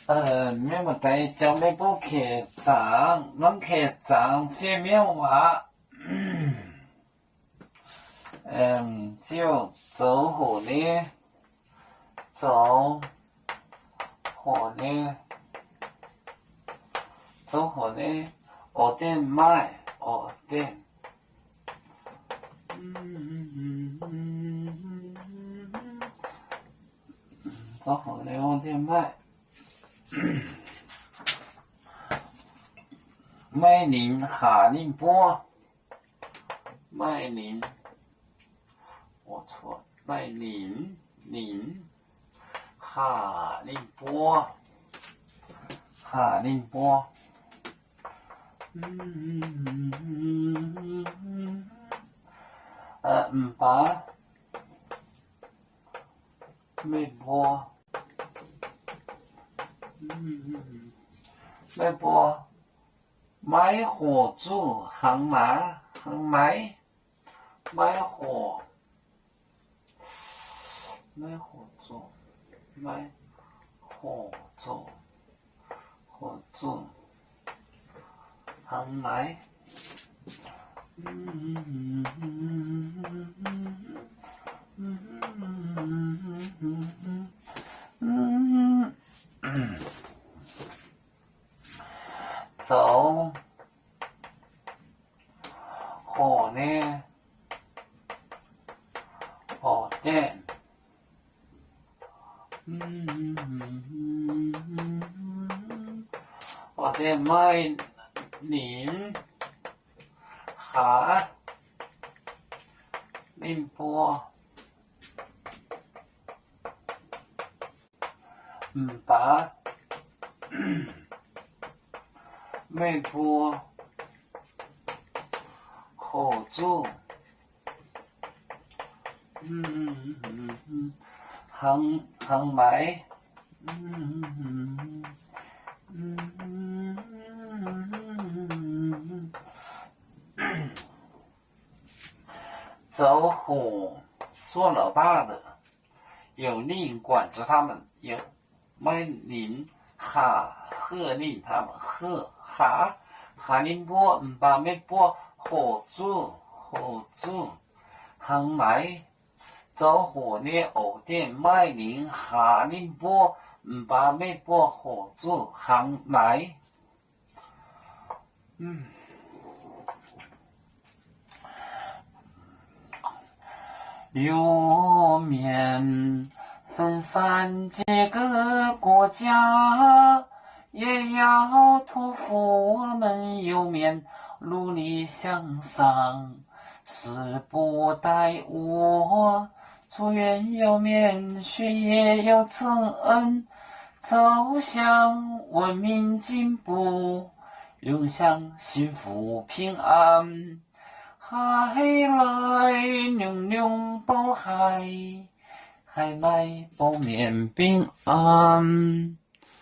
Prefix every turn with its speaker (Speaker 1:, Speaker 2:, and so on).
Speaker 1: 咩问题就咩不客长，侬客长方面话，就走火呢，走火呢，走火呢，我的麦，我的，走火呢，我的麦。麦宁哈宁波，麦宁，我错，麦宁哈宁波，哈宁波，把没波，没波。买火烛行哪行来？买火烛，买火烛，火烛行来？走火呢？火电。火电麦宁哈宁波。把没波火烛，行来，走火做老大的，有令管着他们，有麦宁哈喝令他们哈宁波把没波火烛行来。走火呢，偶店麦宁哈宁波把没波火烛行来。有面分散几个国家，也要托付我们有面努力向上，誓不怠惰。祝愿有面学业有成恩，走向文明进步，永享幸福平安。海来娘娘保海，海来保面平安。